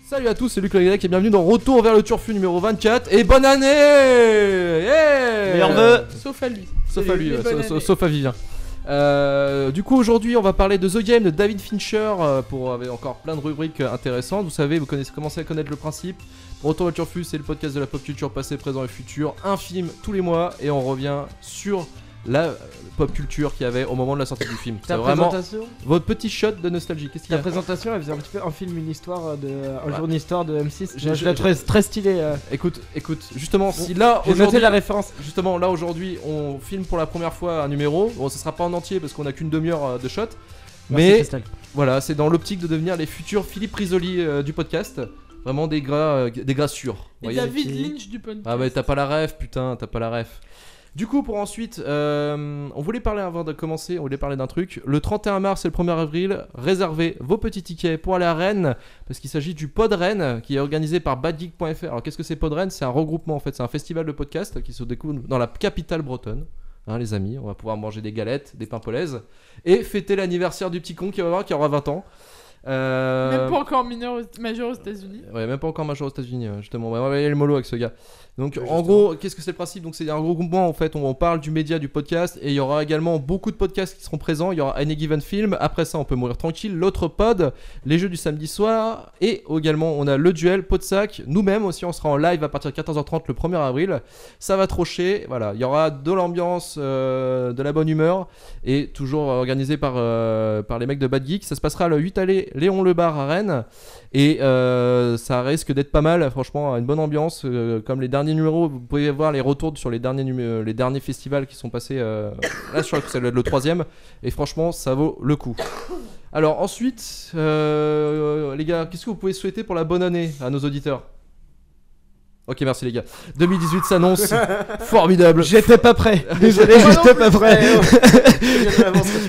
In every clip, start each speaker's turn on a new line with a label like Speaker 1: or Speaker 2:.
Speaker 1: Salut à tous, c'est Luc Legrec et bienvenue dans Retour vers le Turfu numéro 24 et bonne année. Yeah.
Speaker 2: Meilleurs vœux.
Speaker 3: Sauf à lui.
Speaker 1: Sauf à Vivien. Du coup aujourd'hui on va parler de The Game de David Fincher avec encore plein de rubriques intéressantes. Vous savez, vous commencez à connaître le principe. Retour vers le Turfu, c'est le podcast de la pop culture passé, présent et futur. Un film tous les mois et on revient sur la pop culture qu'il y avait au moment de la sortie du film. C'est vraiment votre petit shot de nostalgie. Qu'est-ce qu'il y a ?
Speaker 2: La présentation, elle faisait un petit peu un film, une histoire un jour une histoire de M6. Je la trouvais très stylé.
Speaker 1: Écoute, justement, si là
Speaker 2: j'ai noté la référence.
Speaker 1: Justement, là aujourd'hui, on filme pour la première fois un numéro. Bon, ça sera pas en entier parce qu'on a qu'une demi-heure de shot.
Speaker 2: Merci,
Speaker 1: mais
Speaker 2: Christelle.
Speaker 1: voilà, c'est dans l'optique de devenir les futurs Philippe Risoli du podcast. Vraiment des gras sûrs.
Speaker 3: Et David Lynch du podcast.
Speaker 1: Ah ouais, t'as pas la ref, putain, t'as pas la ref. Du coup, pour ensuite, on voulait parler avant de commencer, on voulait parler d'un truc. Le 31 mars et le 1er avril, réservez vos petits tickets pour aller à Rennes, parce qu'il s'agit du Pod Rennes, qui est organisé par badgeek.fr. Alors, qu'est-ce que c'est Pod Rennes ? C'est un regroupement, en fait, c'est un festival de podcast qui se découvre dans la capitale bretonne. Hein, les amis, on va pouvoir manger des galettes, des pains polaises, et fêter l'anniversaire du petit con qui aura 20 ans.
Speaker 3: Même pas encore majeur aux États-Unis.
Speaker 1: Ouais, même pas encore majeur aux États-Unis, justement. On va aller le mollo avec ce gars. Donc, ouais, en gros, qu'est-ce que c'est le principe ? Donc, c'est un regroupement en fait. On parle du média, du podcast, et il y aura également beaucoup de podcasts qui seront présents. Il y aura Any Given Film. Après ça, on peut mourir tranquille. L'autre pod, les jeux du samedi soir, et également, on a le duel, Podsac. Nous-mêmes aussi, on sera en live à partir de 14h30 le 1er avril. Ça va trocher. Voilà, il y aura de l'ambiance, de la bonne humeur, et toujours organisé par les mecs de Bad Geek. Ça se passera à le 8 allée Léon Lebar à Rennes. Et ça risque d'être pas mal, franchement, une bonne ambiance. Comme les derniers numéros, vous pouvez voir les retours sur les derniers festivals qui sont passés. Là, je crois que c'est le 3ème. Et franchement, ça vaut le coup. Alors, ensuite, les gars, qu'est-ce que vous pouvez souhaiter pour la bonne année à nos auditeurs ? Ok, merci les gars. 2018 s'annonce formidable.
Speaker 2: J'étais pas prêt. Désolé, j'étais pas prêt.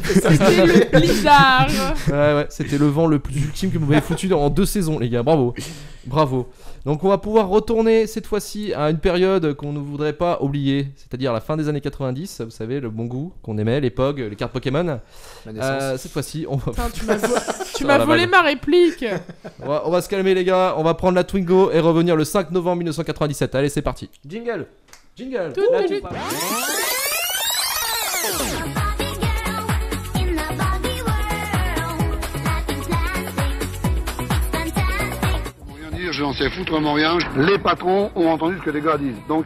Speaker 3: C'était le blizzard.
Speaker 1: Ouais, c'était le vent le plus ultime que vous m'avez foutu en 2 saisons, les gars. Bravo. Donc on va pouvoir retourner cette fois-ci à une période qu'on ne voudrait pas oublier, c'est-à-dire la fin des années 90, vous savez, le bon goût qu'on aimait, les POG, les cartes Pokémon. Cette fois-ci, on va...
Speaker 3: Putain, tu m'as volé ma réplique.
Speaker 1: On va se calmer les gars, on va prendre la Twingo et revenir le 5 novembre 1997. Allez, c'est parti.
Speaker 2: Jingle.
Speaker 3: Tout de suite.
Speaker 4: Je n'en sais foutrement rien. Les patrons ont entendu ce que les gars disent. Donc,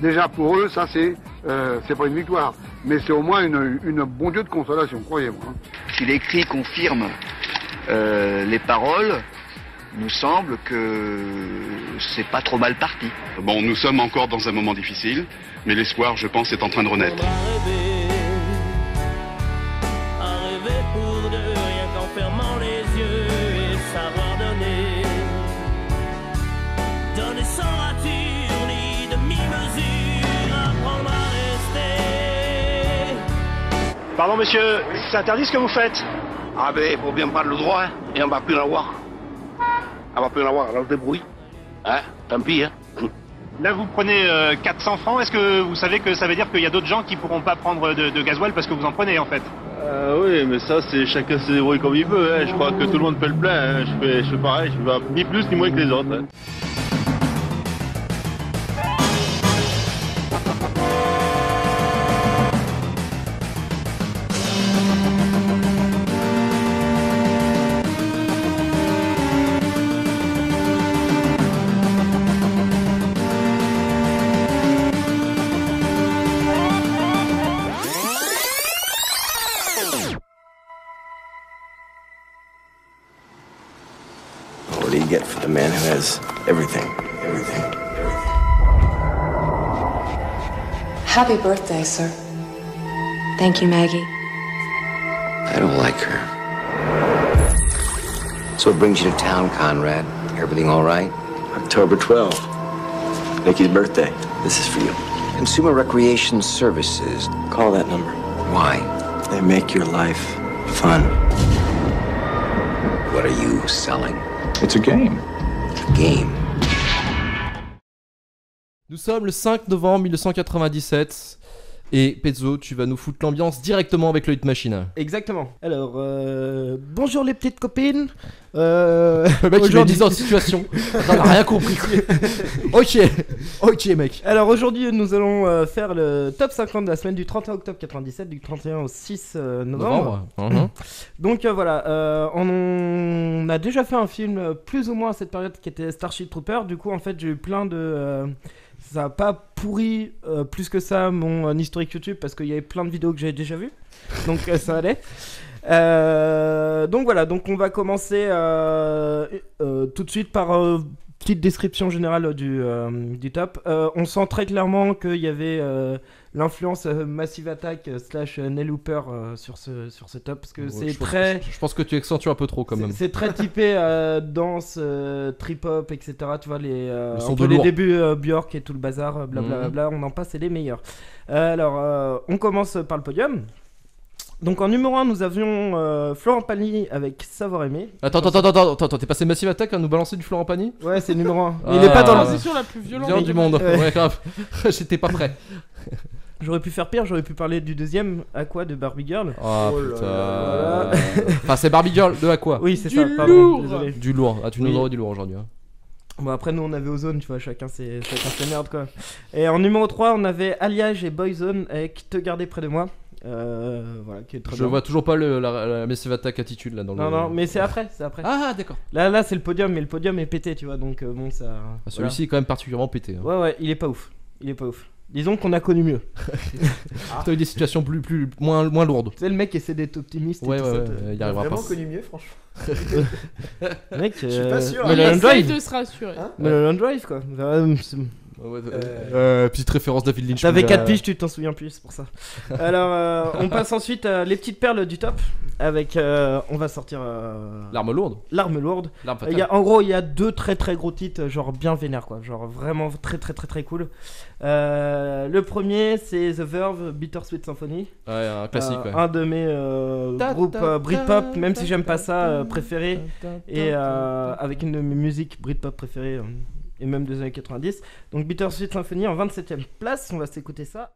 Speaker 4: déjà pour eux, ça c'est pas une victoire, mais c'est au moins une bon Dieu de consolation, croyez-moi.
Speaker 5: Si l'écrit confirme les paroles, nous semble que c'est pas trop mal parti.
Speaker 6: Bon, nous sommes encore dans un moment difficile, mais l'espoir, je pense, est en train de renaître.
Speaker 7: À rêver pour de rien qu'en fermant les yeux et savoir donner. Donner sans rature ni demi-mesure, apprendre à rester.
Speaker 8: Pardon monsieur, c'est interdit ce que vous faites.
Speaker 4: Ah ben, faut bien prendre le droit, hein, et on va plus l'avoir. On va plus l'avoir, alors débrouille. Hein, tant pis, hein.
Speaker 8: Là vous prenez 400 francs, est-ce que vous savez que ça veut dire qu'il y a d'autres gens qui pourront pas prendre de gasoil parce que vous en prenez en fait?
Speaker 9: Oui, mais ça c'est chacun se débrouille comme il veut, hein. Je crois que tout le monde fait le plein, hein. Je fais pareil, je vais ni plus ni moins que les autres, hein.
Speaker 10: What do you get for the man who has everything?
Speaker 11: Happy birthday, sir. Thank you, Maggie.
Speaker 10: I don't like her. So what brings you to town, Conrad? Everything all right?
Speaker 9: October 12th, Nikki's birthday.
Speaker 10: This is for you. Consumer Recreation Services.
Speaker 9: Call that number.
Speaker 10: Why?
Speaker 9: They make your life fun.
Speaker 10: What are you selling?
Speaker 9: It's a game.
Speaker 10: A game.
Speaker 1: Nous sommes le 5 novembre 1997. Et Pezzo, tu vas nous foutre l'ambiance directement avec le Hit Machine.
Speaker 2: Exactement. Alors, bonjour les petites copines.
Speaker 1: Le mec il est 10 ans en situation. On a rien compris. Ok mec.
Speaker 2: Alors aujourd'hui nous allons faire le top 50 de la semaine du 31 octobre 97, du 31 au 6 novembre. Donc voilà, on a déjà fait un film plus ou moins à cette période qui était Starship Troopers. Du coup en fait j'ai eu plein de... ça n'a pas pourri plus que ça mon historique YouTube parce qu'il y avait plein de vidéos que j'avais déjà vues. Donc ça allait. Donc voilà, donc on va commencer tout de suite par petite description générale du top. On sent très clairement qu'il y avait l'influence Massive Attack / Neil Hooper sur ce top parce que c'est très...
Speaker 1: Je pense que tu accentues un peu trop quand même.
Speaker 2: C'est très typé danse, trip-hop, etc. Tu vois,
Speaker 1: de
Speaker 2: les débuts Björk et tout le bazar, blablabla, on en passe, c'est les meilleurs. Alors, on commence par le podium. Donc en numéro 1, nous avions Florent Pagny avec Savoir Aimer.
Speaker 1: Attends, t'es passé Massive Attack à nous balancer du Florent Pagny ?
Speaker 2: Ouais, c'est numéro 1. Mais il est pas dans la
Speaker 3: position la plus violente
Speaker 1: du monde. Ouais, grave. J'étais pas prêt.
Speaker 2: J'aurais pu faire pire, j'aurais pu parler du deuxième Aqua de Barbie Girl.
Speaker 1: Oh putain. Enfin, c'est Barbie Girl de Aqua.
Speaker 2: Oui, c'est ça, pardon. Désolé.
Speaker 1: Du lourd. Ah, tu nous aurais du lourd aujourd'hui. Hein.
Speaker 2: Bon, après, nous on avait Ozone, tu vois, chacun ses merdes quoi. Et en numéro 3, on avait Alliage et Boyzone avec Te garder près de moi. Voilà, qui est très
Speaker 1: Je vois toujours pas la Massive Attack attitude là dans le.
Speaker 2: Non, mais c'est après.
Speaker 1: Ah, d'accord.
Speaker 2: Là c'est le podium, mais le podium est pété, tu vois, donc bon, ça.
Speaker 1: Celui-ci est quand même particulièrement pété. Hein.
Speaker 2: Ouais, il est pas ouf. Disons qu'on a connu mieux.
Speaker 1: T'as eu des situations moins lourdes.
Speaker 2: Tu sais, le mec essaie d'être optimiste.
Speaker 1: Ouais,
Speaker 2: et tout
Speaker 1: ouais,
Speaker 2: ça,
Speaker 1: il y arrivera pas.
Speaker 12: Vraiment connu mieux, franchement.
Speaker 2: Mec,
Speaker 12: je suis pas sûr.
Speaker 3: Il essaye de se rassurer.
Speaker 2: Mulholland Drive, quoi.
Speaker 1: Petite référence David Lynch.
Speaker 2: T'avais 4 piges, tu t'en souviens plus, c'est pour ça. Alors, on passe ensuite à les petites perles du top. Avec, on va sortir
Speaker 1: L'arme lourde.
Speaker 2: En gros, il y a 2 très très gros titres, genre bien vénères, quoi. Genre vraiment très très très très cool. Le premier, c'est The Verve, Bittersweet Symphony.
Speaker 1: Ouais, un classique. Ouais.
Speaker 2: Un de mes groupes Britpop, même si j'aime pas ça, préférés. Et avec une de mes musiques Britpop préférées. Et même des années 90. Donc Bittersweet Symphony en 27ème place, on va s'écouter ça.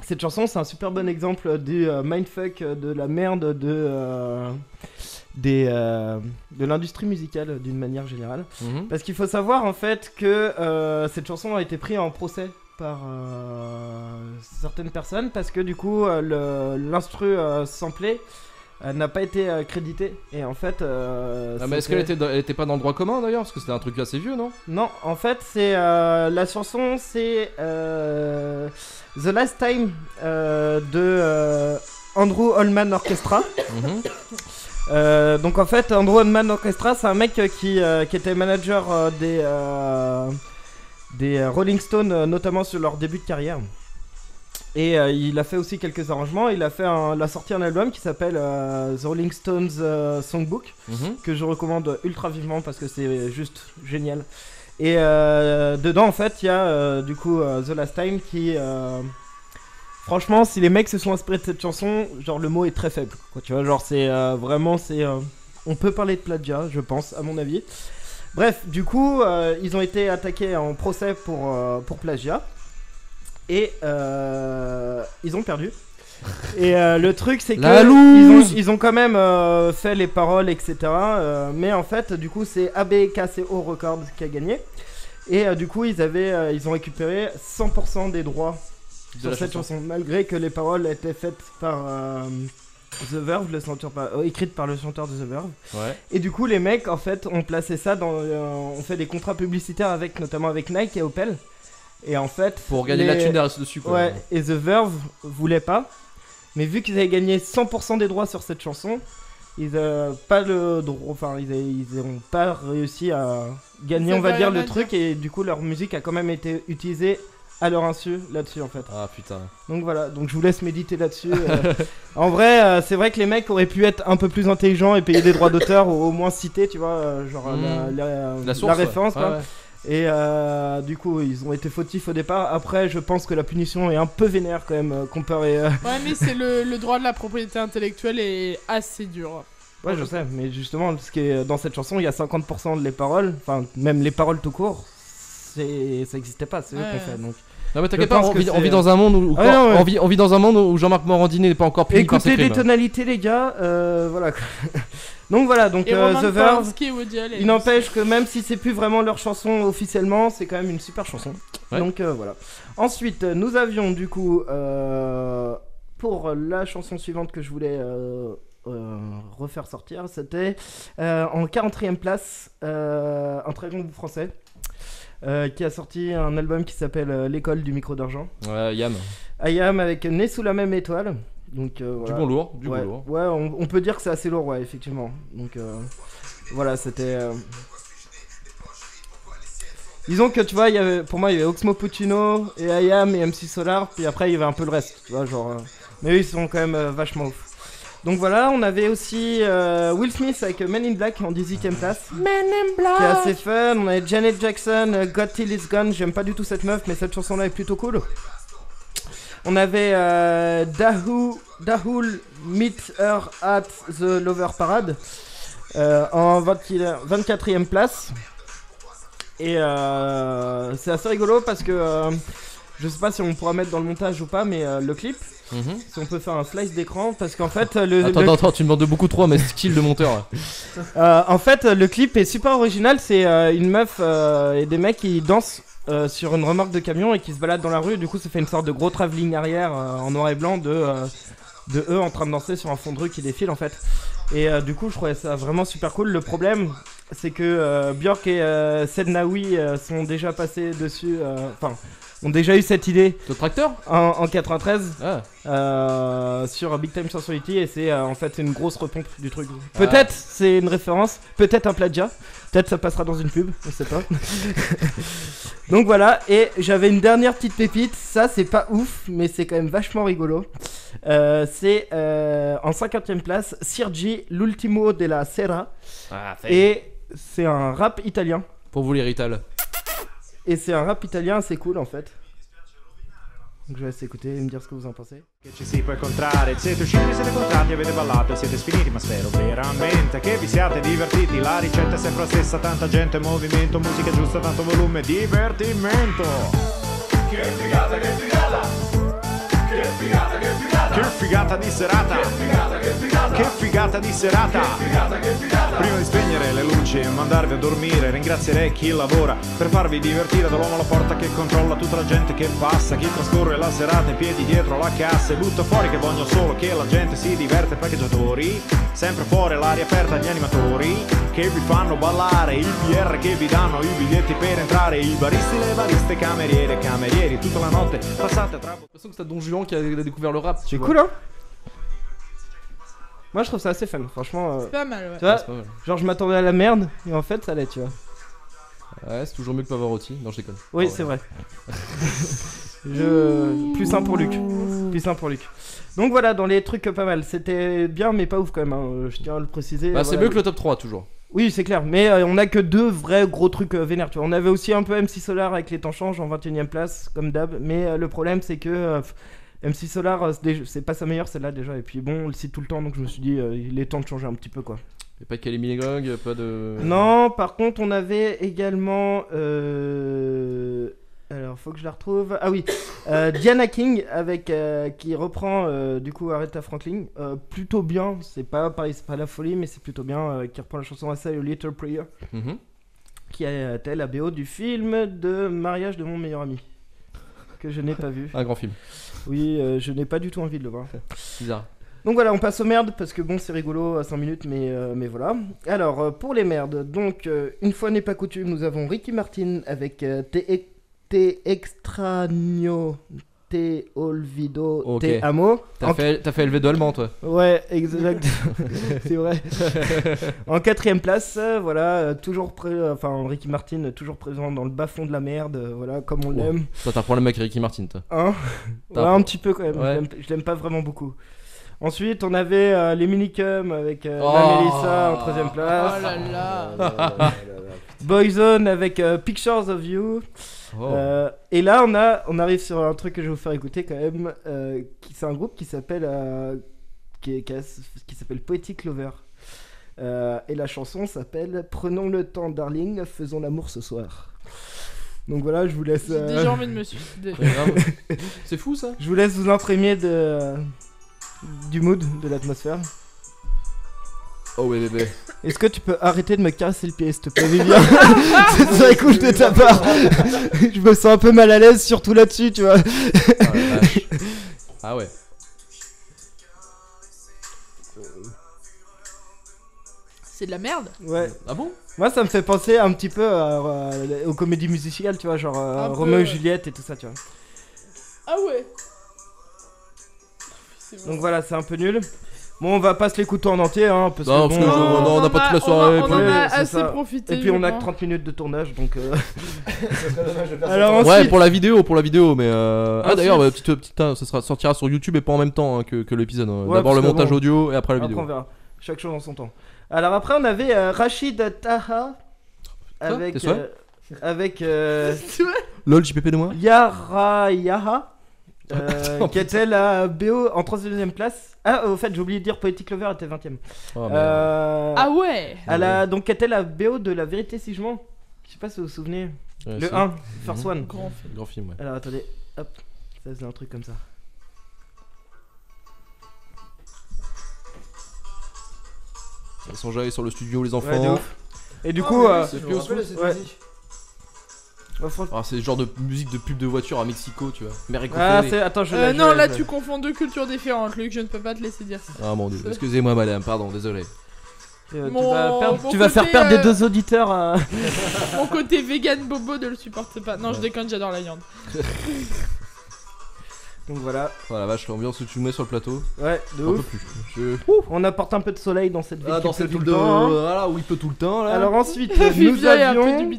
Speaker 2: Cette chanson, c'est un super bon exemple du mindfuck, de la merde de l'industrie musicale d'une manière générale. Parce qu'il faut savoir en fait que cette chanson a été prise en procès par certaines personnes parce que du coup l'instru samplé n'a pas été crédité et en fait
Speaker 1: mais est-ce qu'elle était pas dans le droit commun d'ailleurs parce que c'était un truc assez vieux, non?
Speaker 2: Non, en fait c'est la chanson c'est The Last Time de Andrew Allman Orchestra. Donc en fait Andrew Allman Orchestra c'est un mec qui était manager des Rolling Stones notamment sur leur début de carrière. Et il a fait aussi quelques arrangements. Il a sorti un album qui s'appelle The Rolling Stones Songbook, que je recommande ultra vivement parce que c'est juste génial. Et dedans en fait il y a du coup The Last Time qui franchement si les mecs se sont inspirés de cette chanson, genre le mot est très faible quoi, tu vois, genre c'est vraiment on peut parler de plagiat je pense à mon avis. Bref, du coup ils ont été attaqués en procès pour plagiat. Et ils ont perdu. Et le truc c'est que ils ont quand même fait les paroles etc. Mais en fait du coup c'est ABKCO Records qui a gagné. Et du coup ils ont récupéré 100% des droits sur cette chanson. Malgré que les paroles étaient faites par The Verve, écrites par le chanteur de The Verve.
Speaker 1: Ouais.
Speaker 2: Et du coup les mecs en fait ont placé ça ont fait des contrats publicitaires notamment avec Nike et Opel. Et en fait
Speaker 1: pour gagner la thune dessus quoi.
Speaker 2: Ouais, et The Verve voulait pas. Mais vu qu'ils avaient gagné 100% des droits sur cette chanson, ils n'ont pas le droit, enfin ils n'ont pas réussi à gagner on va dire le truc. Et du coup leur musique a quand même été utilisée à leur insu là-dessus en fait.
Speaker 1: Ah putain.
Speaker 2: Donc voilà, donc je vous laisse méditer là-dessus. En vrai, c'est vrai que les mecs auraient pu être un peu plus intelligents et payer des droits d'auteur ou au moins citer, tu vois, genre
Speaker 1: la source,
Speaker 2: la référence quoi.
Speaker 1: Ouais.
Speaker 2: Et du coup, ils ont été fautifs au départ. Après, je pense que la punition est un peu vénère quand même comparé.
Speaker 3: Ouais, mais c'est le droit de la propriété intellectuelle est assez dur.
Speaker 2: Ouais, je sais, mais justement, ce qui est dans cette chanson, il y a 50% de les paroles, enfin même les paroles tout court, ça existait pas, c'est eux qu'on fait. Donc.
Speaker 1: Non mais t'inquiète pas, on vit dans un monde où on vit dans un monde où Jean-Marc Morandini n'est pas encore puni par ses crimes.
Speaker 2: Écoutez les tonalités les gars, voilà. Donc voilà, donc The Verve, il n'empêche que même si c'est plus vraiment leur chanson officiellement, c'est quand même une super chanson. Ouais. Donc voilà. Ensuite, nous avions du coup pour la chanson suivante que je voulais refaire sortir, c'était en 40e place un très grand groupe français. Qui a sorti un album qui s'appelle L'école du micro d'argent.
Speaker 1: Ouais, Ayam.
Speaker 2: Ayam avec Né sous la même étoile. Donc, voilà.
Speaker 1: Du bon lourd, bon lourd.
Speaker 2: Ouais, on peut dire que c'est assez lourd, ouais, effectivement. Donc voilà, c'était. Disons que tu vois, pour moi il y avait Oxmo Puccino et Ayam et MC Solar, puis après il y avait un peu le reste, tu vois, genre. Mais eux ils sont quand même vachement ouf. Donc voilà, on avait aussi Will Smith avec Men in Black en 18ème place.
Speaker 3: Men in Black
Speaker 2: qui est assez fun. On avait Janet Jackson, God Till It's Gone. J'aime pas du tout cette meuf, mais cette chanson là est plutôt cool. On avait Dahul Meet Her at the Lover Parade en 24ème place. Et c'est assez rigolo parce que je sais pas si on pourra mettre dans le montage ou pas, mais le clip. Si on peut faire un slice d'écran, parce qu'en fait
Speaker 1: Attends, tu me demandes beaucoup trop à mes skills de monteur.
Speaker 2: En fait, le clip est super original. C'est une meuf et des mecs qui dansent sur une remorque de camion et qui se baladent dans la rue. Du coup, ça fait une sorte de gros travelling arrière en noir et blanc de eux en train de danser sur un fond de rue qui défile en fait. Et du coup, je trouvais ça vraiment super cool. Le problème, c'est que Björk et Sednaoui sont déjà passés dessus. Ont déjà eu cette idée
Speaker 1: de tracteur
Speaker 2: en 93 sur Big Time Sensuality et c'est en fait une grosse repompe du truc. Peut-être c'est une référence, peut-être un plagiat, peut-être ça passera dans une pub, on sait pas. Donc voilà, et j'avais une dernière petite pépite, ça c'est pas ouf mais c'est quand même vachement rigolo. C'est en 50e place Sergi L'Ultimo della Sera et c'est un rap italien.
Speaker 1: Pour vous les Rital.
Speaker 2: Et c'est un rap italien assez cool en fait. Donc je vais laisse écouter et me dire ce que vous en pensez.
Speaker 12: Che ci si può incontrare, siete usciti, siete contratti, avete ballato e siete sfiniti, ma spero veramente che vi siate divertiti. La ricetta è sempre la stessa, tanta gente, movimento, musica giusta, tanto volume, divertimento. Che figata, che figata! Che figata, che figata! Che figata di serata! Che figata, che figata! Che figata di serata! Che figata, che figata! Prima di spegnere le luci e mandarvi a dormire, ringrazierei chi lavora per farvi divertire, dall'uomo alla porta che controlla tutta la gente che passa, chi trascorre la serata in piedi dietro la cassa e butta fuori che voglio solo che la gente si diverte, parcheggiatori, sempre fuori l'aria aperta agli animatori che vi fanno ballare, il PR che vi danno i biglietti per entrare, i baristi, le bariste, cameriere, camerieri, tutta la notte passate tra...
Speaker 1: J'ai l'impression que c'est Don Juan qui a découvert le rap.
Speaker 2: C'est cool hein. Moi je trouve ça assez fun, franchement.
Speaker 3: C'est pas mal, ouais.
Speaker 2: Tu vois,
Speaker 1: c'est pas mal.
Speaker 2: genre je m'attendais à la merde et en fait ça allait, tu vois.
Speaker 1: Ouais, c'est toujours mieux que Pavarotti. Non, je déconne.
Speaker 2: Oui, c'est vrai. Plus simple pour Luc. Plus simple pour Luc. Donc voilà, dans les trucs pas mal. C'était bien, mais pas ouf quand même. Hein. Je tiens à le préciser.
Speaker 1: Bah,
Speaker 2: voilà.
Speaker 1: c'est mieux que le top 3 toujours.
Speaker 2: Oui, c'est clair. Mais on a que 2 vrais gros trucs vénères. Tu vois. On avait aussi un peu MC Solar avec Les Temps Changent en 21ème place, comme d'hab. Mais le problème, c'est que MC Solar, c'est pas sa meilleure celle-là déjà. Et puis bon, on le cite tout le temps. Donc je me suis dit, il est temps de changer un petit peu quoi.
Speaker 1: Y'a pas Kelly Minigog, pas de...
Speaker 2: Non, par contre, on avait également... Alors, faut que je la retrouve. Ah oui, Diana King avec qui reprend du coup Aretha Franklin. Plutôt bien, c'est pas pareil, c'est pas la folie, mais c'est plutôt bien. Qui reprend la chanson A Little Prayer, qui est la BO du film de Mariage de mon meilleur ami, que je n'ai pas vu.
Speaker 1: Un grand film.
Speaker 2: Oui, je n'ai pas du tout envie de le voir.
Speaker 1: Bizarre.
Speaker 2: Donc voilà, on passe aux merdes parce que bon, c'est rigolo à 5 minutes, mais voilà. Alors, pour les merdes, donc, une fois n'est pas coutume, nous avons Ricky Martin avec Te Extraño Te olvido
Speaker 1: Ok.
Speaker 2: te amo.
Speaker 1: T'as fait LV2 allemand, toi.
Speaker 2: Ouais, exact. C'est vrai. En 4ème place, voilà, toujours Ricky Martin, toujours présent dans le bas-fond de la merde, voilà, comme on l'aime.
Speaker 1: Toi, t'as un problème avec Ricky Martin, toi.
Speaker 2: Hein ouais, un petit peu quand même.
Speaker 1: Ouais.
Speaker 2: Je l'aime pas vraiment beaucoup. Ensuite, on avait les Minicums avec la Melissa en 3ème place.
Speaker 3: Oh là là.
Speaker 2: Boyzone avec Pictures of You. Et là, on arrive sur un truc que je vais vous faire écouter quand même. C'est un groupe qui s'appelle qui s'appelle Poetic Lover. Et la chanson s'appelle Prenons le temps, darling, faisons l'amour ce soir. Donc voilà, je vous laisse.
Speaker 3: J'ai déjà envie de me suicider.
Speaker 1: C'est fou ça.
Speaker 2: Je vous laisse vous imprégner du mood, de l'atmosphère.
Speaker 1: Oh ouais bébé.
Speaker 2: Est-ce que tu peux arrêter de me caresser le pied s'il te plaît, Vivien? C'est très cool de ta part. Je me sens un peu mal à l'aise, surtout là-dessus, tu vois.
Speaker 1: Oh la vache. Ah ouais.
Speaker 3: C'est de la merde.
Speaker 2: Ouais.
Speaker 1: Ah bon?
Speaker 2: Moi ça me fait penser un petit peu aux comédies musicales, tu vois, genre Roméo et Juliette et tout ça, tu vois.
Speaker 3: Ah ouais.
Speaker 2: Donc voilà, c'est un peu nul. Bon, on va pas se l'écouter en entier, hein, parce
Speaker 1: Non,
Speaker 2: que
Speaker 1: parce que on n'a pas toute la soirée.
Speaker 3: On en a assez profité.
Speaker 2: Et puis on a
Speaker 3: je
Speaker 2: que 30 minutes de tournage, donc.
Speaker 1: Alors ensuite... Ouais, pour la vidéo, mais. Ah d'ailleurs, ça sortira sur YouTube et pas en même temps hein, que l'épisode. Hein.
Speaker 2: Ouais,
Speaker 1: d'abord le montage audio et après la vidéo.
Speaker 2: Après on verra. Chaque chose en son temps. Alors après on avait Rachid Taha avec
Speaker 1: LOL JPP de moi.
Speaker 2: Yara Yaha. Qui était la BO en 3ème place. Ah, au fait, j'ai oublié de dire Poetic Lover était 20ème.
Speaker 1: Oh,
Speaker 3: ah ouais.
Speaker 2: Donc, qui était la BO de La Vérité si je mens. Je sais pas si vous vous souvenez. Le 1, First One.
Speaker 1: Grand film, ouais.
Speaker 2: Alors, attendez. Hop, ça faisait un truc comme ça.
Speaker 1: Ils sont jamais sur le studio, les enfants.
Speaker 2: Ouais, de ouf. Et du coup,
Speaker 1: c'est plus c'est le genre de musique de pub de voiture à Mexico, tu vois.
Speaker 2: Attends,
Speaker 3: non, là tu confonds deux cultures différentes, Luc, je ne peux pas te laisser dire ça.
Speaker 1: Ah mon dieu, excusez-moi madame, pardon, désolé.
Speaker 2: Tu vas faire perdre des deux auditeurs.
Speaker 3: Mon côté vegan bobo ne le supporte pas. Non, je déconne, j'adore la viande.
Speaker 2: Donc voilà.
Speaker 1: Oh la vache, l'ambiance que tu mets sur le plateau.
Speaker 2: Ouais, de
Speaker 1: ouf.
Speaker 2: Un peu plus. On apporte un peu de soleil dans cette ville.
Speaker 1: Dans cette ville de. Voilà, où il peut tout le temps là.
Speaker 2: Alors ensuite, nous avions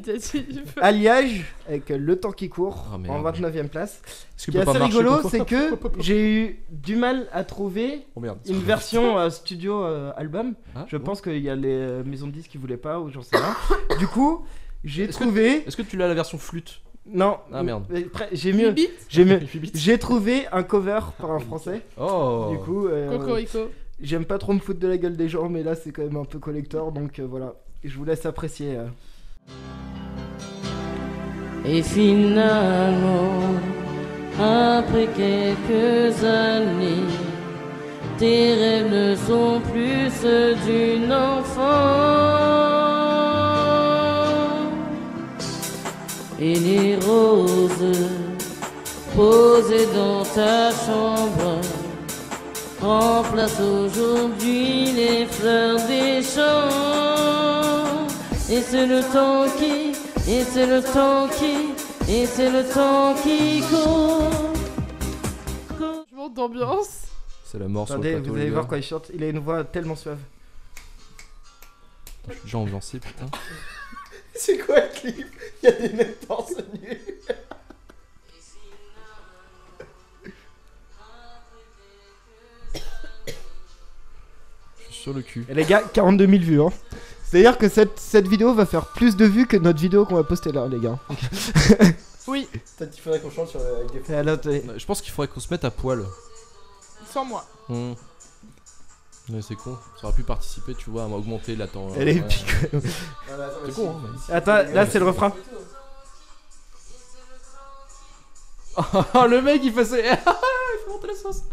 Speaker 2: Alliage avec Le Temps qui court en 29ème place. Ce qui est assez rigolo, c'est que j'ai eu du mal à trouver une version studio album. Je pense qu'il y a les maisons de disques qui voulaient pas, ou j'en sais rien. Du coup, j'ai trouvé.
Speaker 1: Est-ce que tu l'as la version flûte?
Speaker 2: Non.
Speaker 1: Ah merde.
Speaker 2: J'ai mieux. J'ai trouvé un cover par un français.
Speaker 1: Oh.
Speaker 2: Du coup,
Speaker 3: Cocorico.
Speaker 2: J'aime pas trop me foutre de la gueule des gens, mais là c'est quand même un peu collector, donc voilà. Je vous laisse apprécier.
Speaker 13: Et finalement, après quelques années, tes rêves ne sont plus ceux d'une enfant. Et les roses posées dans ta chambre remplacent aujourd'hui les fleurs des champs. Et c'est le temps qui, et c'est le temps qui, et c'est le temps qui court.
Speaker 3: Changement d'ambiance.
Speaker 1: C'est la mort.
Speaker 2: Attendez,
Speaker 1: sur le plateau,
Speaker 2: vous allez voir quand il chante, il a une voix tellement suave.
Speaker 1: Je suis déjà ambiancé, putain.
Speaker 2: C'est quoi le clip? Il y a des mecs torse nu.
Speaker 1: Je suis sur le cul.
Speaker 2: Et les gars, 42 000 vues, hein. C'est-à-dire que cette vidéo va faire plus de vues que notre vidéo qu'on va poster là, les gars.
Speaker 3: Oui.
Speaker 2: Peut-être qu'il faudrait qu'on chante sur avec des...
Speaker 1: Je pense qu'il faudrait qu'on se mette à poil.
Speaker 3: Sans moi.
Speaker 1: Mais c'est con, ça aurait pu participer, tu vois, à augmenter la temps.
Speaker 2: Elle est épique.
Speaker 1: C'est con, hein.
Speaker 2: Attends, là c'est le refrain.
Speaker 1: Oh, le mec il fait il fait monter la sauce.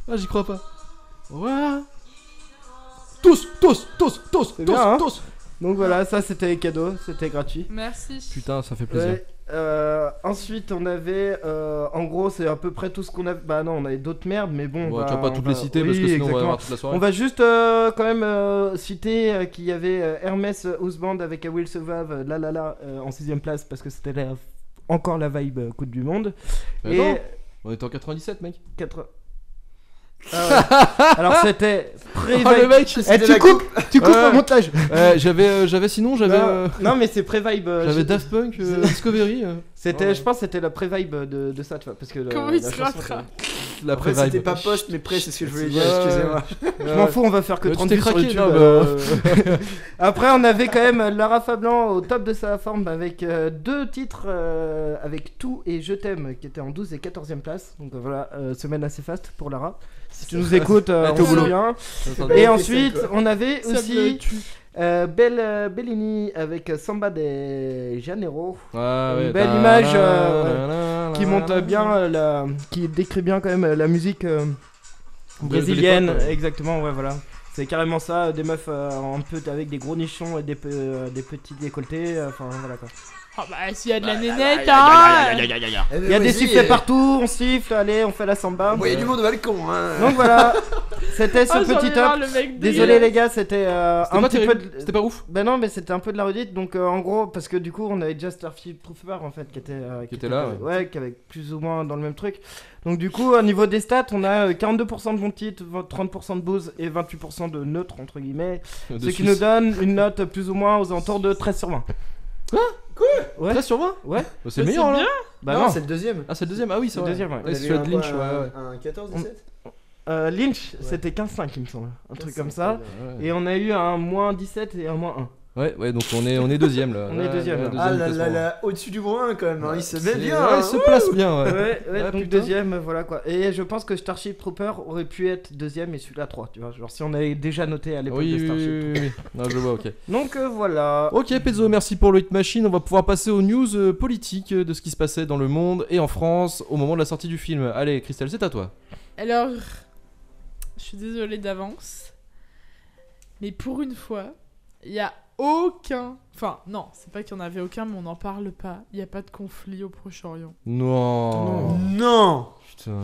Speaker 1: Ah, j'y crois pas. Ouais. Tous.
Speaker 2: C'est bien, hein. Donc voilà, ça c'était cadeau, c'était gratuit.
Speaker 3: Merci.
Speaker 1: Putain, ça fait plaisir.
Speaker 2: Ouais. Ensuite on avait en gros c'est à peu près tout ce qu'on a. Bah non, on avait d'autres merdes, mais bon,
Speaker 1: tu vas pas toutes les citer parce que sinon on va avoir toute la soirée.
Speaker 2: On va juste quand même citer qu'il y avait Hermès Houseband avec I Will Survive en 6ème place parce que c'était encore la vibe Coupe du Monde. Et
Speaker 1: On était en 97, mec.
Speaker 2: Ah ouais. Alors c'était
Speaker 1: Oh, le mec,
Speaker 2: tu coupes au montage.
Speaker 1: J'avais sinon
Speaker 2: Non mais c'est pré-vibe.
Speaker 1: J'avais Daft Punk, Discovery.
Speaker 2: C'était, je pense, c'était la pré-vibe de ça, tu vois, parce que
Speaker 3: Comment
Speaker 2: la
Speaker 3: il se
Speaker 2: chanson,
Speaker 3: rattrape
Speaker 1: La
Speaker 14: En fait,
Speaker 1: pré-vibe.
Speaker 14: c'était pas post, mais pré, c'est ce que je voulais dire,
Speaker 1: Ouais.
Speaker 14: excusez-moi.
Speaker 2: Je m'en fous, on va faire que
Speaker 1: Tu
Speaker 2: 30
Speaker 1: t'es
Speaker 2: vues sur
Speaker 1: craqué,
Speaker 2: YouTube.
Speaker 1: non,
Speaker 2: Après, on avait quand même Lara Fabian au top de sa forme avec 2 titres avec Tout et Je t'aime qui étaient en 12 et 14e place. Donc voilà, semaine assez faste pour Lara. Si tu nous écoutes, on
Speaker 1: au
Speaker 2: se
Speaker 1: boulot.
Speaker 2: souvient. Et ensuite, on avait
Speaker 3: Ça me
Speaker 2: aussi
Speaker 3: tue.
Speaker 2: Bellini avec Samba de Janeiro.
Speaker 1: Ah, ouais.
Speaker 2: Une belle image qui montre bien, qui décrit bien quand même la musique brésilienne.
Speaker 1: l'époque, ouais.
Speaker 2: Exactement, ouais, voilà. C'est carrément ça, des meufs un peu avec des gros nichons et des petits décolletés, enfin voilà quoi.
Speaker 3: Ah bah s'il y a de la nénette, hein.
Speaker 2: Il y a des sifflets partout, on siffle, allez, on fait la samba.
Speaker 14: Il y a du monde au balcon, hein.
Speaker 2: Donc voilà, c'était ce
Speaker 3: Oh, j'en ai
Speaker 2: petit
Speaker 3: marre,
Speaker 2: top.
Speaker 3: le mec
Speaker 2: Désolé
Speaker 3: dégueulasse.
Speaker 2: les gars, c'était un
Speaker 1: pas
Speaker 2: petit peu
Speaker 1: terrible.
Speaker 2: de...
Speaker 1: C'était pas ouf.
Speaker 2: Ben non, mais c'était un peu de la redite, donc en gros, parce que du coup, on avait déjà Starship Trooper en fait, qui était
Speaker 1: là,
Speaker 2: ouais, qui avait plus ou moins dans le même truc. Donc du coup, au niveau des stats, on a 42% de bons titres, 30% de buzz et 28% de neutre entre guillemets, ce qui nous donne une note plus ou moins aux alentours de 13 sur 20.
Speaker 1: Quoi
Speaker 2: Ouais.
Speaker 1: 13 sur 20
Speaker 2: Ouais.
Speaker 1: Bah, c'est le meilleur là.
Speaker 2: Bah
Speaker 14: non,
Speaker 2: non,
Speaker 14: c'est le deuxième.
Speaker 1: Ah, c'est le deuxième. Ah oui, c'est
Speaker 2: le
Speaker 1: vrai.
Speaker 2: deuxième, ouais.
Speaker 1: Ouais, c'est celui de Lynch, ouais.
Speaker 14: Un 14, 17
Speaker 2: Lynch, c'était 15-5 il me semble, un truc comme ça.
Speaker 1: Ouais.
Speaker 2: Et on a eu un moins 17 et un moins 1.
Speaker 1: Ouais, donc on est deuxième là.
Speaker 2: On est deuxième, là.
Speaker 14: Ah là
Speaker 1: classement.
Speaker 14: là là, au-dessus du moins 1 quand même, hein. Il se met
Speaker 1: C'est-
Speaker 14: bien.
Speaker 1: ouais,
Speaker 14: hein.
Speaker 1: il se place bien, ouais.
Speaker 2: Ouais,
Speaker 1: Ah,
Speaker 2: donc
Speaker 1: putain.
Speaker 2: deuxième, voilà quoi. Et je pense que Starship Trooper aurait pu être deuxième et celui-là 3, tu vois. Genre si on avait déjà noté à l'époque
Speaker 1: Oui,
Speaker 2: de
Speaker 1: oui,
Speaker 2: Starship.
Speaker 1: oui. Non, je vois, ok.
Speaker 2: Donc voilà.
Speaker 1: Ok, Pezzo, merci pour le Hit Machine. On va pouvoir passer aux news politiques de ce qui se passait dans le monde et en France au moment de la sortie du film. Allez, Christelle, c'est à toi.
Speaker 3: Alors, je suis désolée d'avance, mais pour une fois, il y a aucun... Enfin, non, c'est pas qu'il y en avait aucun, mais on n'en parle pas. Il n'y a pas de conflit au Proche-Orient.
Speaker 1: Non.
Speaker 14: Non.
Speaker 1: Putain.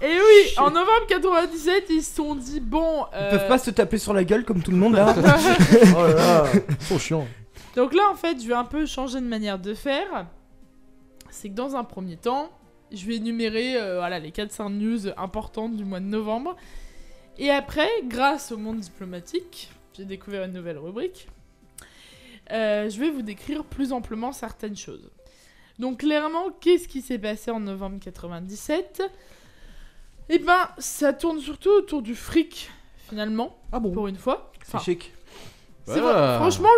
Speaker 3: Et oui, en novembre 97, ils se sont dit, bon...
Speaker 2: Ils peuvent pas se taper sur la gueule comme tout le monde là.
Speaker 1: Oh là là. Trop chiant.
Speaker 3: Donc là, en fait, je vais un peu changer de manière de faire. C'est que dans un premier temps, je vais énumérer voilà, les 4-5 news importantes du mois de novembre. Et après, grâce au monde diplomatique, j'ai découvert une nouvelle rubrique. Je vais vous décrire plus amplement certaines choses. Donc clairement, qu'est-ce qui s'est passé en novembre 97 ? Eh ben, ça tourne surtout autour du fric, finalement, pour une fois.
Speaker 2: C'est chic.
Speaker 3: C'est vrai, franchement,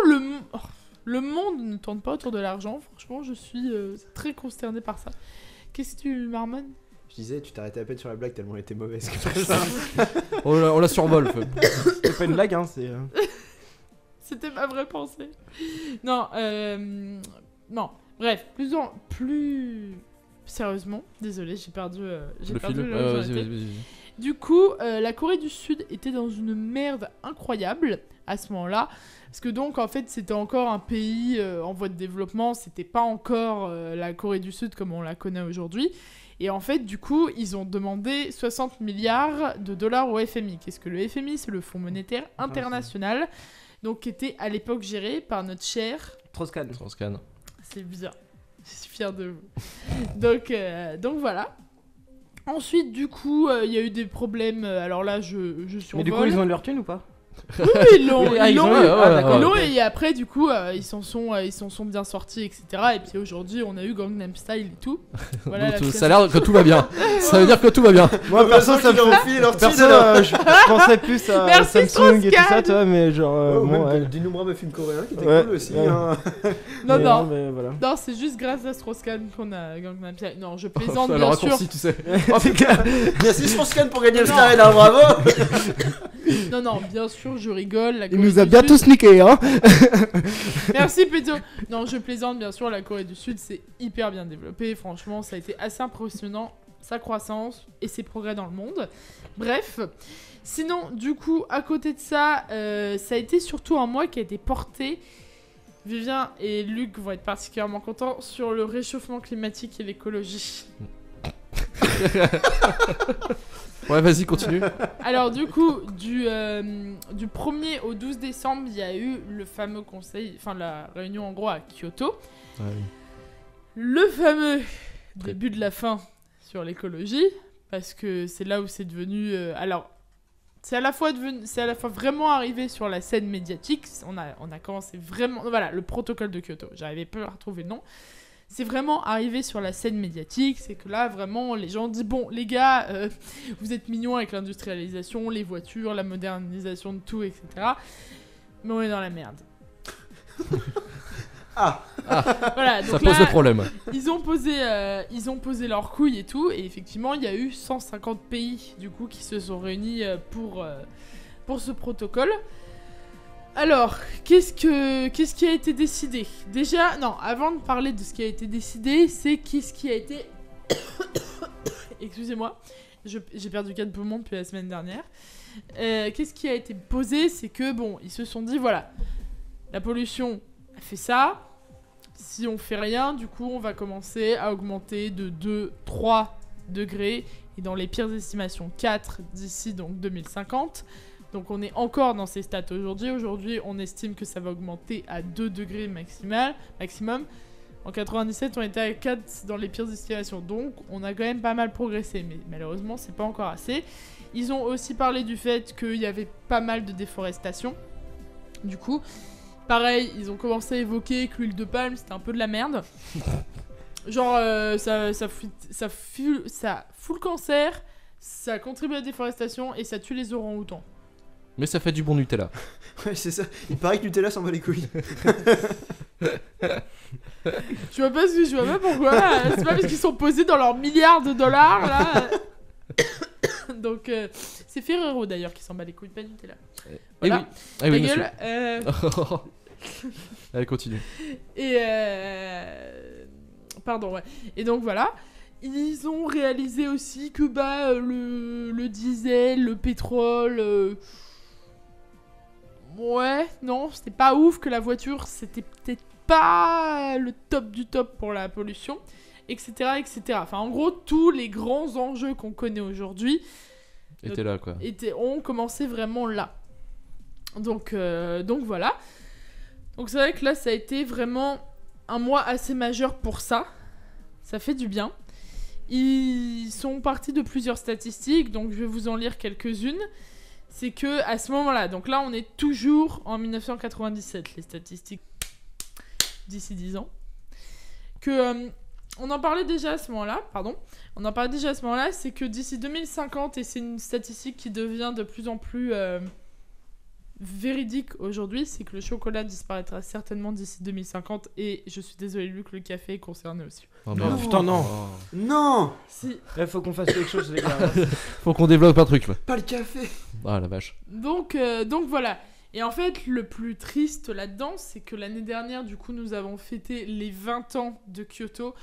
Speaker 3: le monde ne tourne pas autour de l'argent. Franchement, je suis très consternée par ça. Qu'est-ce que tu marmonnes ?
Speaker 14: Je disais, tu t'arrêtais à peine sur la blague tellement elle était mauvaise.
Speaker 1: On la survole.
Speaker 2: C'est pas une blague, hein, c'est...
Speaker 3: C'était ma vraie pensée. Non, non. Bref, plus sérieusement, désolé, j'ai perdu le là où j'en étais. Du coup, la Corée du Sud était dans une merde incroyable à ce moment-là. Parce que donc, en fait, c'était encore un pays en voie de développement. C'était pas encore la Corée du Sud comme on la connaît aujourd'hui. Et en fait, du coup, ils ont demandé 60 milliards de dollars au FMI. Qu'est-ce que le FMI ? C'est le Fonds monétaire international. Donc, qui était à l'époque géré par notre cher...
Speaker 1: Strauss-Kahn.
Speaker 3: C'est bien. Je suis fière de vous. Donc voilà. Ensuite, du coup, il y a eu des problèmes. Alors là, je survole.
Speaker 2: Mais du coup, ils ont eu leur thune ou pas ?
Speaker 3: Oui, ils l'ont.
Speaker 2: Ah,
Speaker 3: Ils l'ont.
Speaker 2: d'accord.
Speaker 3: Et après, du coup, ils s'en sont bien sortis, etc. Et puis aujourd'hui, on a eu Gangnam Style et tout. Voilà,
Speaker 1: Donc, ça a l'air que tout va bien. Ça veut dire que tout va bien.
Speaker 2: Moi, perso, ça me fait
Speaker 14: leur
Speaker 2: perso, je pensais plus à
Speaker 3: Merci,
Speaker 2: Samsung et tout ça,
Speaker 3: Strauss-Kahn.
Speaker 2: tu vois, mais genre... bon, ouais.
Speaker 14: D'innombrables films coréens qui étaient
Speaker 2: Ouais,
Speaker 14: cool aussi.
Speaker 2: ouais.
Speaker 14: Hein.
Speaker 3: Non.
Speaker 2: Mais voilà.
Speaker 3: Non, c'est juste grâce à Strauss-Kahn qu'on a Gangnam Style. Non, je plaisante,
Speaker 1: Le
Speaker 3: bien
Speaker 1: raccourci,
Speaker 3: sûr.
Speaker 1: tu sais.
Speaker 14: Merci Strauss-Kahn pour gagner le Star, hein, bravo.
Speaker 3: Non, bien sûr, je rigole. La
Speaker 2: Il
Speaker 3: Corée
Speaker 2: nous a
Speaker 3: du
Speaker 2: bien
Speaker 3: Sud-
Speaker 2: tous niqués, hein.
Speaker 3: Merci Péto. Non, je plaisante, bien sûr, la Corée du Sud, c'est hyper bien développé. Franchement, ça a été assez impressionnant, sa croissance et ses progrès dans le monde. Bref, sinon, du coup, à côté de ça, ça a été surtout un mois qui a été porté, Vivien et Luc vont être particulièrement contents, sur le réchauffement climatique et l'écologie.
Speaker 1: Ouais, vas-y, continue.
Speaker 3: Alors du coup, du 1er au 12 décembre, il y a eu le fameux conseil, enfin la réunion en gros à Kyoto.
Speaker 1: Ouais.
Speaker 3: Le fameux début de la fin sur l'écologie, parce que c'est là où c'est devenu... alors, c'est à la fois vraiment arrivé sur la scène médiatique. On a commencé vraiment... Voilà, le protocole de Kyoto. J'arrivais pas à retrouver le nom. C'est vraiment arrivé sur la scène médiatique. C'est que là, vraiment, les gens disent, bon, les gars, vous êtes mignons avec l'industrialisation, les voitures, la modernisation de tout, etc. Mais on est dans la merde. Voilà, donc
Speaker 1: ça pose
Speaker 3: là,
Speaker 1: le problème.
Speaker 3: Ils ont posé leurs couilles et tout, et effectivement, il y a eu 150 pays du coup qui se sont réunis pour ce protocole. Alors, qu'est-ce qui a été décidé ? Déjà, non, avant de parler de ce qui a été décidé, c'est qu'est-ce qui a été... Excusez-moi, j'ai perdu 4 poumons depuis la semaine dernière. Qu'est-ce qui a été posé ? C'est que, bon, ils se sont dit, voilà, la pollution a fait ça. Si on fait rien, du coup, on va commencer à augmenter de 2-3 degrés, et dans les pires estimations, 4 d'ici donc 2050. Donc on est encore dans ces stats aujourd'hui. Aujourd'hui, on estime que ça va augmenter à 2 degrés maximum. En 97, on était à 4 dans les pires estimations. Donc on a quand même pas mal progressé, mais malheureusement, c'est pas encore assez. Ils ont aussi parlé du fait qu'il y avait pas mal de déforestation. Du coup... Pareil, ils ont commencé à évoquer que l'huile de palme, c'était un peu de la merde. Genre, ça fout le cancer, ça contribue à la déforestation et ça tue les orang-outans.
Speaker 1: Mais ça fait du bon Nutella.
Speaker 14: Ouais, c'est ça. Il paraît que Nutella s'en bat les couilles.
Speaker 3: Je vois pas pourquoi. C'est pas parce qu'ils sont posés dans leurs milliards de dollars, là. Donc, c'est Ferrero d'ailleurs qui s'en bat les couilles, pas Nutella. Voilà.
Speaker 1: Eh oui,
Speaker 3: gueule,
Speaker 1: Allez, continue.
Speaker 3: Et pardon, ouais. Et donc voilà, ils ont réalisé aussi que le diesel, le pétrole, ouais, non, c'était pas ouf, que la voiture, c'était peut-être pas le top du top pour la pollution, etc., etc. Enfin, en gros, tous les grands enjeux qu'on connaît aujourd'hui
Speaker 1: étaient là, quoi.
Speaker 3: Ont commencé vraiment là. Donc voilà. Donc c'est vrai que là, ça a été vraiment un mois assez majeur pour ça. Ça fait du bien. Ils sont partis de plusieurs statistiques, donc je vais vous en lire quelques-unes. C'est que à ce moment-là, donc là, on est toujours en 1997, les statistiques d'ici 10 ans. On en parlait déjà à ce moment-là, c'est que d'ici 2050, et c'est une statistique qui devient de plus en plus véridique aujourd'hui, c'est que le chocolat disparaîtra certainement d'ici 2050, et je suis désolée Luc, le café est concerné aussi.
Speaker 1: Oh non.
Speaker 14: Putain, non. Non.
Speaker 3: Si.
Speaker 2: Il faut qu'on fasse quelque chose, les gars.
Speaker 1: Faut qu'on développe un truc là.
Speaker 14: Pas le café.
Speaker 1: Ah la vache.
Speaker 3: Donc voilà. Et en fait, le plus triste là-dedans, c'est que l'année dernière, du coup, nous avons fêté les 20 ans de Kyoto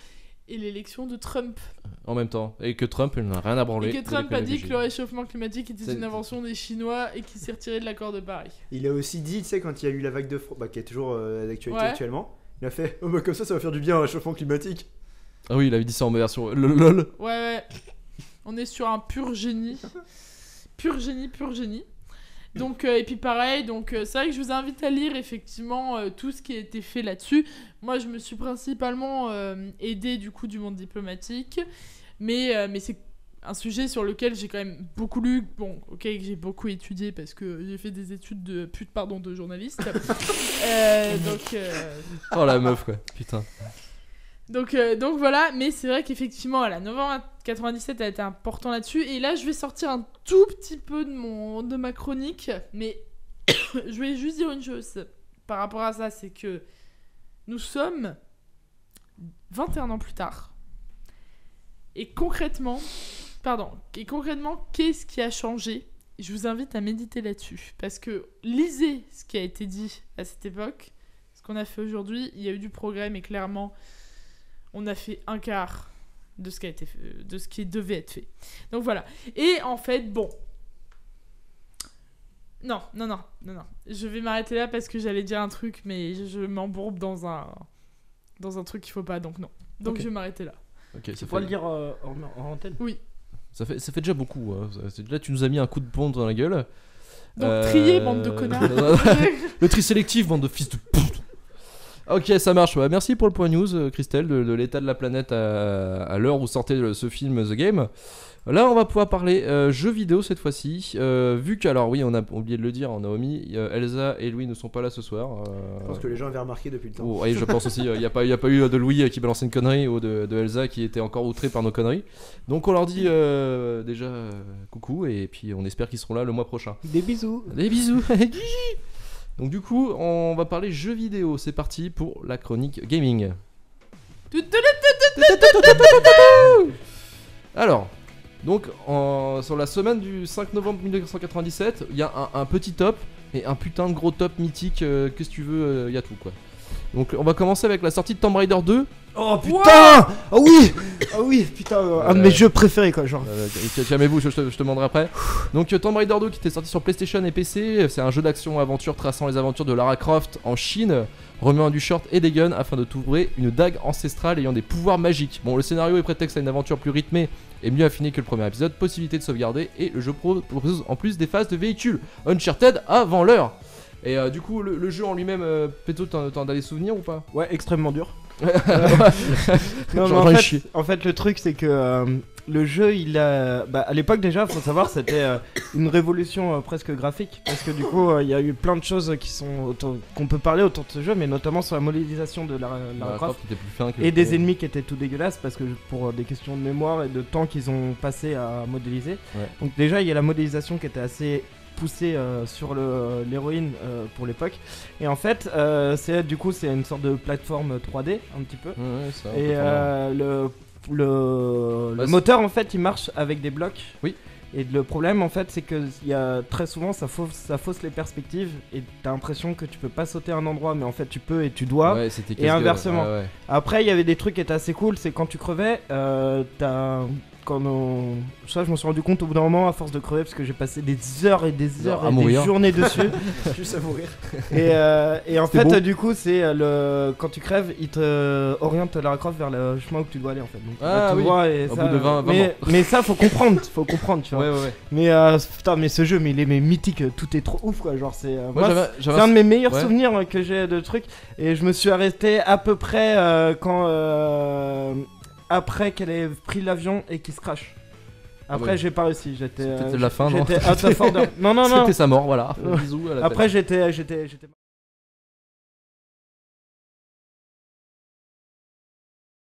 Speaker 3: et l'élection de Trump.
Speaker 1: En même temps. Et que Trump, il n'a rien à branler.
Speaker 3: Et que Trump a dit que le réchauffement climatique était une invention des Chinois et qu'il s'est retiré de l'accord de Paris.
Speaker 14: Il a aussi dit, tu sais, quand il y a eu la vague de froid, qui est toujours d'actualité actuellement, il a fait oh, comme ça va faire du bien au réchauffement climatique.
Speaker 1: Ah oui, il avait dit ça en version lol.
Speaker 3: Ouais. On est sur un pur génie. Pur génie. Donc, et puis pareil, c'est vrai que je vous invite à lire effectivement tout ce qui a été fait là-dessus. Moi, je me suis principalement aidée du coup du monde diplomatique, mais c'est un sujet sur lequel j'ai quand même beaucoup lu. Bon, ok, que j'ai beaucoup étudié parce que j'ai fait des études de journaliste.
Speaker 1: Oh la meuf quoi, putain.
Speaker 3: Donc voilà, mais c'est vrai qu'effectivement, voilà, novembre 97 a été important là-dessus. Et là, je vais sortir un tout petit peu de ma chronique, mais je vais juste dire une chose par rapport à ça, c'est que nous sommes 21 ans plus tard. Et concrètement, qu'est-ce qui a changé ? Je vous invite à méditer là-dessus, parce que lisez ce qui a été dit à cette époque, ce qu'on a fait aujourd'hui. Il y a eu du progrès, mais clairement, on a fait un quart de ce qui a été fait, de ce qui devait être fait. Donc voilà. Et en fait, bon. Non. Je vais m'arrêter là parce que j'allais dire un truc, mais je m'embourbe dans un truc qu'il faut pas, donc non. Donc okay. Je vais m'arrêter là.
Speaker 1: Ok.
Speaker 2: Tu pourras le dire en antenne ?
Speaker 3: Oui.
Speaker 1: Ça fait déjà beaucoup. Hein. Là, tu nous as mis un coup de pompe dans la gueule.
Speaker 3: Donc trier, bande de connards.
Speaker 1: Le tri sélectif, bande de fils de pute. Ok, ça marche. Ouais, merci pour le point news, Christelle, de l'état de la planète à l'heure où sortait ce film The Game. Là, on va pouvoir parler jeux vidéo cette fois-ci. Vu que, alors oui, on a oublié de le dire, on a omis, Elsa et Louis ne sont pas là ce soir.
Speaker 14: Je pense que les gens avaient remarqué depuis le temps.
Speaker 1: Oh, et je pense aussi, il n'y a pas eu de Louis qui balançait une connerie ou de Elsa qui était encore outré par nos conneries. Donc on leur dit déjà coucou et puis on espère qu'ils seront là le mois prochain.
Speaker 2: Des bisous.
Speaker 1: Des bisous. Donc du coup, on va parler jeux vidéo. C'est parti pour la chronique gaming. Alors, donc sur la semaine du 5 novembre 1997, il y a un petit top et un putain de gros top mythique. Qu'est-ce que tu veux, il y a tout quoi. Donc on va commencer avec la sortie de Tomb Raider 2.
Speaker 2: Oh putain! Oh oui! Oh oui, putain, un de mes jeux préférés quoi, genre.
Speaker 1: Calmez-vous, je te demanderai après. Donc Tomb Raider 2 qui était sorti sur PlayStation et PC, c'est un jeu d'action-aventure traçant les aventures de Lara Croft en Chine, remuant du short et des guns afin de trouver une dague ancestrale ayant des pouvoirs magiques. Bon, le scénario est prétexte à une aventure plus rythmée et mieux affinée que le premier épisode, possibilité de sauvegarder et le jeu propose en plus des phases de véhicules Uncharted avant l'heure. Et du coup, le jeu en lui-même, Péto, t'en as des souvenirs ou pas?
Speaker 2: Ouais, extrêmement dur. Non, mais en fait, le truc c'est que le jeu, il a, à l'époque déjà, faut savoir, c'était une révolution presque graphique, parce que du coup, il y a eu plein de choses qu'on peut parler autour de ce jeu, mais notamment sur la modélisation de Lara Croft
Speaker 1: qui était plus fin que
Speaker 2: et des ennemis qui étaient tout dégueulasses, parce que pour des questions de mémoire et de temps qu'ils ont passé à modéliser. Ouais. Donc déjà, il y a la modélisation qui était assez poussé sur l'héroïne pour l'époque, et en fait c'est une sorte de plateforme 3D un petit peu,
Speaker 1: ouais, ça,
Speaker 2: et le moteur en fait il marche avec des blocs.
Speaker 1: Oui.
Speaker 2: Et le problème en fait c'est que très souvent ça fausse les perspectives et t'as l'impression que tu peux pas sauter à un endroit mais en fait tu peux et tu dois,
Speaker 1: ouais,
Speaker 2: et inversement.
Speaker 1: Ouais.
Speaker 2: Après il y avait des trucs qui étaient assez cool, c'est quand tu crevais ça je m'en suis rendu compte au bout d'un moment à force de crever, parce que j'ai passé des heures et des heures et des journées dessus
Speaker 14: juste à mourir.
Speaker 2: Et en fait du coup c'est quand tu crèves il te oriente Lara Croft vers le chemin où tu dois aller en fait. Donc,
Speaker 1: oui.
Speaker 2: vois, et
Speaker 1: au
Speaker 2: ça,
Speaker 1: bout de 20
Speaker 2: mais ça faut comprendre tu vois.
Speaker 1: Ouais.
Speaker 2: Mais putain, mais ce jeu, mais il est mythique, tout est trop ouf quoi, genre c'est
Speaker 1: c'est
Speaker 2: un de mes meilleurs souvenirs que j'ai de trucs, et je me suis arrêté à peu près après qu'elle ait pris l'avion et qu'il se crache. Après j'ai pas réussi,
Speaker 1: c'était la fin, non?
Speaker 2: J'étais out of order. Non.
Speaker 1: C'était sa mort, voilà. Bisous à la
Speaker 2: Après j'étais